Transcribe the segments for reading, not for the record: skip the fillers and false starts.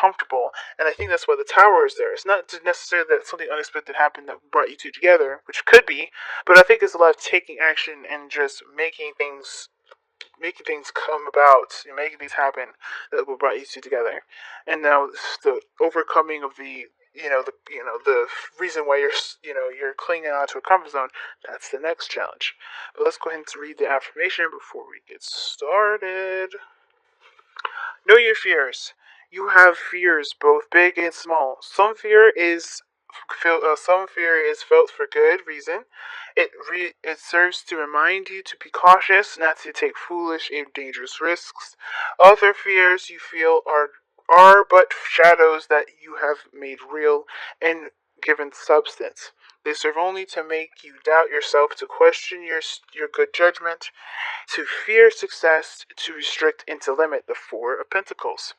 comfortable. And I think that's why the tower is there. It's not necessarily that something unexpected happened that brought you two together, which could be, but I think it's a lot of taking action and just making things come about, making things happen that will brought you two together. And now the overcoming of the reason why you're clinging onto a comfort zone. That's the next challenge. But let's go ahead and read the affirmation before we get started. Know your fears. You have fears, both big and small. Some fear is felt for good reason. It serves to remind you to be cautious, not to take foolish and dangerous risks. Other fears you feel are but shadows that you have made real and given substance. They serve only to make you doubt yourself, to question your good judgment, to fear success, to restrict and to limit. The Four of Pentacles.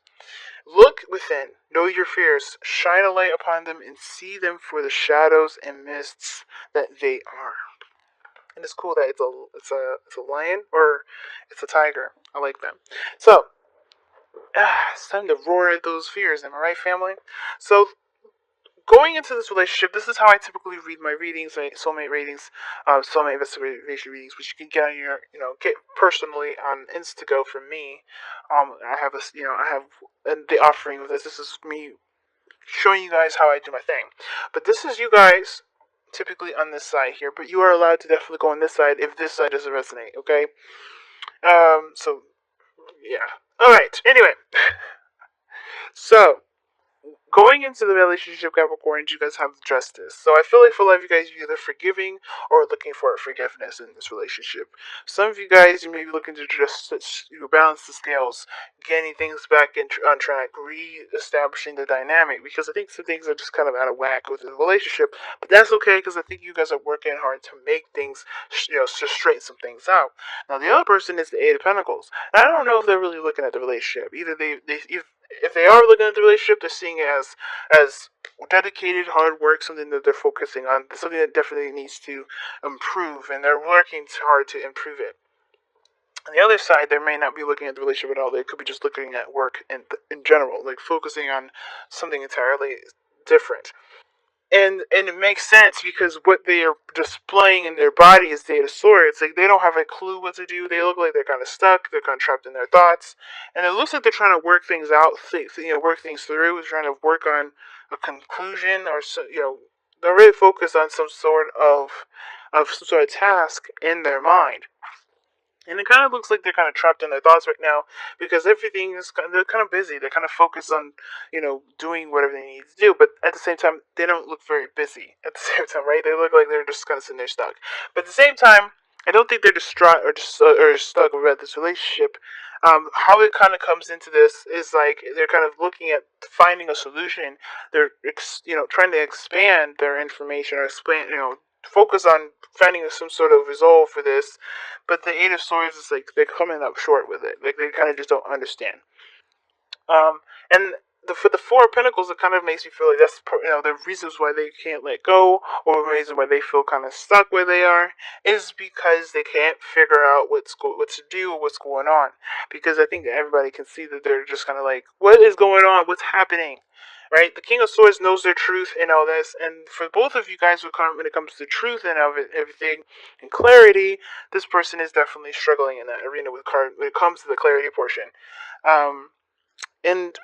Look within, know your fears, shine a light upon them, and see them for the shadows and mists that they are. And it's cool that it's a lion or it's a tiger. I like that. So it's time to roar at those fears. Am I right, family? So going into this relationship, this is how I typically read my readings, my soulmate readings, soulmate investigation readings, which you can get on get personally on Instago from me. I have the offering of this. This is me showing you guys how I do my thing. But this is you guys typically on this side here, but you are allowed to definitely go on this side if this side doesn't resonate, okay? So, yeah. Alright, anyway. So, going into the relationship, Capricorn, you guys have justice. So I feel like for a lot of you guys, you're either forgiving or looking for forgiveness in this relationship. Some of you guys, you may be looking to just balance the scales, getting things back on track, re-establishing the dynamic, because I think some things are just kind of out of whack with the relationship. But that's okay, because I think you guys are working hard to make things, just straighten some things out. Now, the other person is the Eight of Pentacles. And I don't know if they're really looking at the relationship. Either if they are looking at the relationship, they're seeing it as dedicated hard work, something that they're focusing on, something that definitely needs to improve, and they're working hard to improve it. On the other side, they may not be looking at the relationship at all. They could be just looking at work in general, like focusing on something entirely different. And it makes sense because what they are displaying in their body is the Eight of Swords. Like they don't have a clue what to do. They look like they're kind of stuck. They're kind of trapped in their thoughts, and it looks like they're trying to work things out. Work things through. Trying to work on a conclusion, or they're really focused on some sort of task in their mind. And it kind of looks like they're kind of trapped in their thoughts right now because they're kind of busy. They're kind of focused on, doing whatever they need to do. But at the same time, they don't look very busy at the same time, right? They look like they're just kind of sitting there stuck. But at the same time, I don't think they're distraught or stuck about this relationship. How it kind of comes into this is like they're kind of looking at finding a solution. They're, trying to expand their information or expand, focus on finding some sort of resolve for this, but the Eight of Swords is like they're coming up short with it. Like they kind of just don't understand. And for the Four of Pentacles, it kind of makes me feel like that's the reasons why they can't let go, or the reason why they feel kind of stuck where they are, is because they can't figure out what to do or what's going on. Because I think that everybody can see that they're just kind of like, what is going on? What's happening? Right? The King of Swords knows their truth and all this, and for both of you guys, when it comes to truth and everything and clarity, this person is definitely struggling in that arena when it comes to the clarity portion. And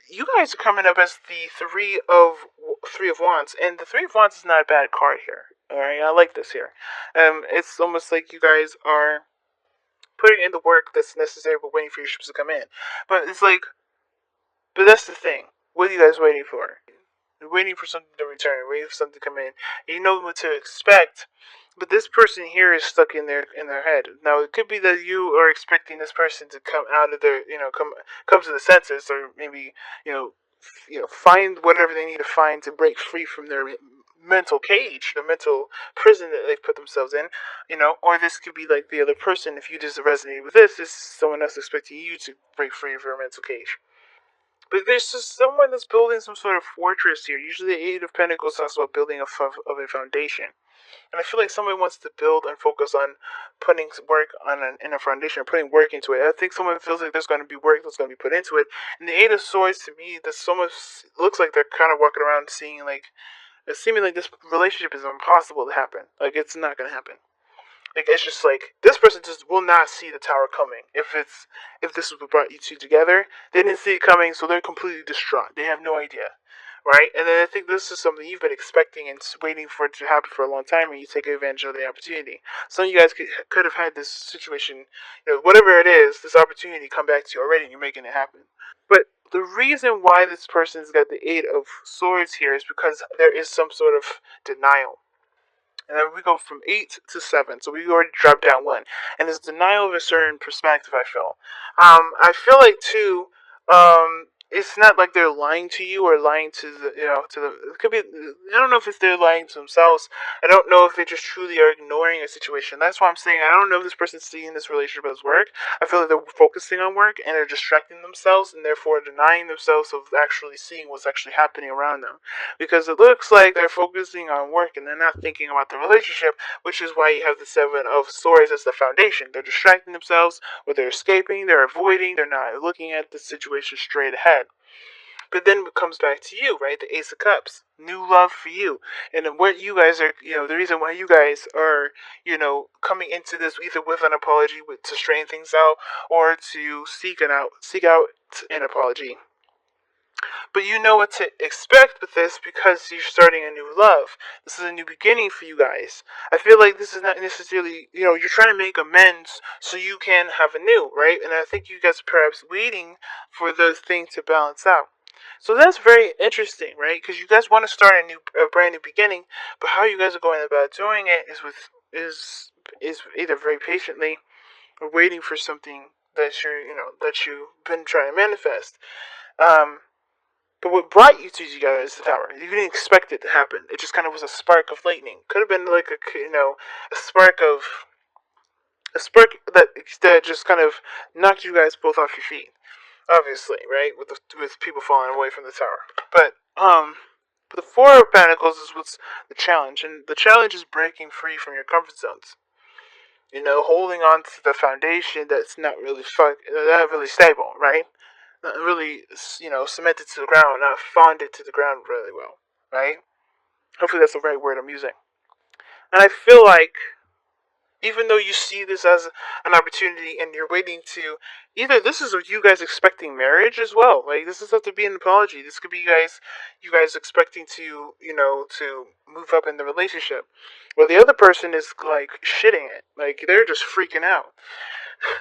you guys are coming up as the Three of Wands, and the Three of Wands is not a bad card here. All right, I like this here. It's almost like you guys are putting in the work that's necessary, but waiting for your ships to come in. But but that's the thing. What are you guys waiting for? You're waiting for something to return, waiting for something to come in. And you know what to expect. But this person here is stuck in their head. Now it could be that you are expecting this person to come out of their come to the senses, or maybe find whatever they need to find to break free from their mental cage, the mental prison that they've put themselves in. Or this could be like the other person. If you just resonate with this is someone else expecting you to break free of your mental cage. But there's just someone that's building some sort of fortress here. Usually the Eight of Pentacles talks about building of a foundation. And I feel like somebody wants to build and focus on putting work in a foundation, putting work into it. I think someone feels like there's going to be work that's going to be put into it. And the Eight of Swords, to me, this so much looks like they're kind of walking around seeing like it's seeming like this relationship is impossible to happen. Like it's not going to happen. Like it's just like this person just will not see the tower coming. If this was what brought you two together, they didn't see it coming, so they're completely distraught. They have no idea, right? And then I think this is something you've been expecting and waiting for it to happen for a long time, and you take advantage of the opportunity. Some of you guys could have had this situation, whatever it is, this opportunity come back to you already, and you're making it happen. But the reason why this person's got the Eight of Swords here is because there is some sort of denial. And then we go from 8 to 7, so we already dropped down one. And it's denial of a certain perspective, I feel. I feel like, too, it's not like they're lying to you or lying to it could be, I don't know if it's they're lying to themselves. I don't know if they just truly are ignoring a situation. That's why I'm saying I don't know if this person's seeing this relationship as work. I feel like they're focusing on work and they're distracting themselves and therefore denying themselves of actually seeing what's actually happening around them. Because it looks like they're focusing on work and they're not thinking about the relationship, which is why you have the Seven of Swords as the foundation. They're distracting themselves, or they're escaping, they're avoiding, they're not looking at the situation straight ahead. But then it comes back to you, right? The Ace of Cups. New love for you. And what you guys are, the reason why you guys are, coming into this either with an apology to straighten things out or to seek out an apology. But you know what to expect with this because you're starting a new love. This is a new beginning for you guys. I feel like this is not necessarily, you're trying to make amends so you can have a new, right? And I think you guys are perhaps waiting for those things to balance out. So that's very interesting, right? Because you guys want to start a brand new beginning, but how you guys are going about doing it is either very patiently or waiting for something that you've been trying to manifest. Um, but what brought you two together is the tower. You didn't expect it to happen. It just kind of was a spark of lightning. Could have been like a spark of a spark that just kind of knocked you guys both off your feet. Obviously, right? With people falling away from the tower. But the Four of Pentacles is what's the challenge, and the challenge is breaking free from your comfort zones. Holding on to the foundation that's not really stable, right? Not really, cemented to the ground, not fonded to the ground really well, right? Hopefully that's the right word I'm using. And I feel like, even though you see this as an opportunity and you're waiting to, either this is you guys expecting marriage as well. Like, this doesn't have to be an apology. This could be you guys expecting to, to move up in the relationship. Well, the other person is, like, shitting it. Like, they're just freaking out.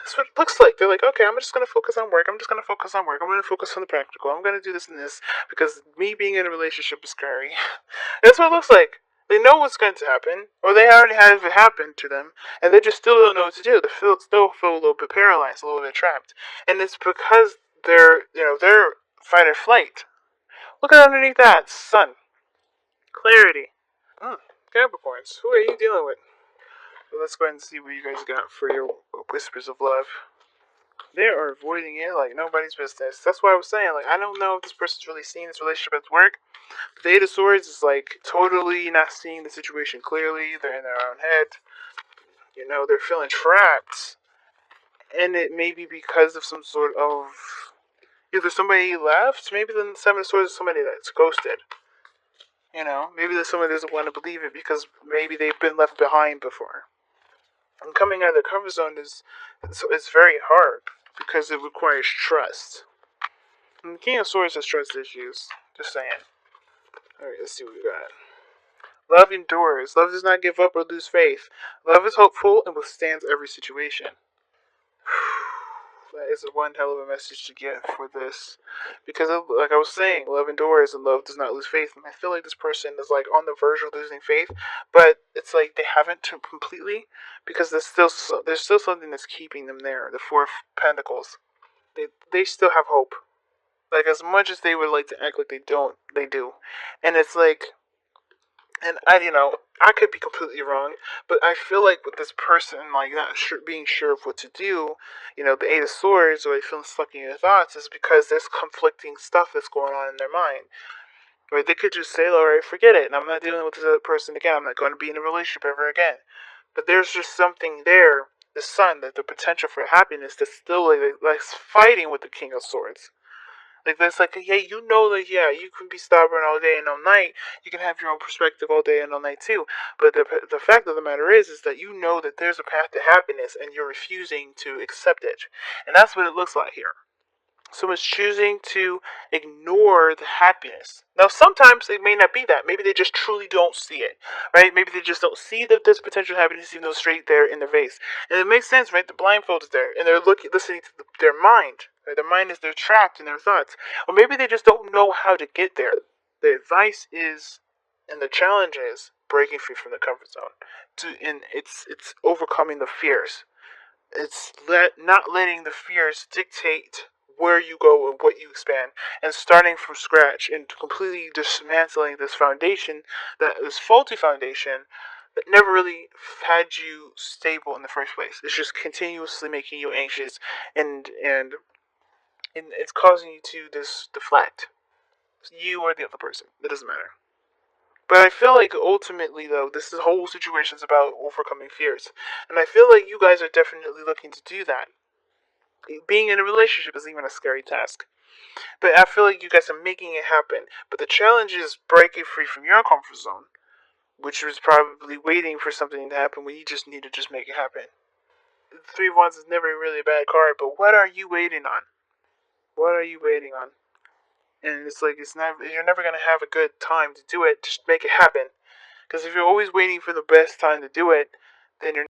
That's what it looks like. They're like, okay, I'm just going to focus on work. I'm just going to focus on work. I'm going to focus on the practical. I'm going to do this and this because me being in a relationship is scary. That's what it looks like. They know what's going to happen, or they already have it happen to them, and they just still don't know what to do. They still feel a little bit paralyzed, a little bit trapped. And it's because they're fight or flight. Look at underneath that. Sun. Clarity. Capricorns. Who are you dealing with? Well, let's go ahead and see what you guys got for your whispers of love. They are avoiding it like nobody's business. That's why I was saying, like, I don't know if this person's really seeing this relationship at work. But the Eight of Swords is like totally not seeing the situation clearly. They're in their own head. They're feeling trapped. And it may be because of some sort of either somebody left, maybe the Seven of Swords is somebody that's ghosted. Maybe there's somebody that doesn't want to believe it because maybe they've been left behind before. And coming out of the comfort zone is very hard because it requires trust. And the King of Swords has trust issues. Just saying. Alright, let's see what we got. Love endures. Love does not give up or lose faith. Love is hopeful and withstands every situation. That is one hell of a message to get for this. Because, like I was saying, love endures and love does not lose faith. And I feel like this person is like on the verge of losing faith, but it's like they haven't completely because there's still something that's keeping them there. The Four of Pentacles. They still have hope. Like, as much as they would like to act like they don't, they do. And it's like, and I could be completely wrong, but I feel like with this person, like, not being sure of what to do, the Eight of Swords, or they feeling stuck in your thoughts, is because there's conflicting stuff that's going on in their mind. Right? They could just say, alright, forget it, and I'm not dealing with this other person again. I'm not going to be in a relationship ever again. But there's just something there, the sun, that the potential for happiness that's still like fighting with the King of Swords. Like that's like, yeah, you know that, yeah, you can be stubborn all day and all night. You can have your own perspective all day and all night too. But the fact of the matter is that you know that there's a path to happiness, and you're refusing to accept it, and that's what it looks like here. Someone's choosing to ignore the happiness. Now, sometimes it may not be that. Maybe they just truly don't see it, right? Maybe they just don't see that there's potential happiness, even though it's straight there in their face. And it makes sense, right? The blindfold is there, and they're listening to their mind. Right? Their mind is they're trapped in their thoughts, or maybe they just don't know how to get there. The advice is, and the challenge is, breaking free from the comfort zone. And it's overcoming the fears. It's not letting the fears dictate where you go and what you expand, and starting from scratch and completely dismantling this foundation, this faulty foundation that never really had you stable in the first place. It's just continuously making you anxious, and it's causing you to deflect. You or the other person. It doesn't matter. But I feel like ultimately, though, this whole situation is about overcoming fears. And I feel like you guys are definitely looking to do that. Being in a relationship is even a scary task. But I feel like you guys are making it happen. But the challenge is breaking free from your comfort zone, which was probably waiting for something to happen when you just need to just make it happen. Three of Wands is never really a bad card, but what are you waiting on? What are you waiting on? And it's like, you're never gonna have a good time to do it. Just make it happen. Because if you're always waiting for the best time to do it, then you're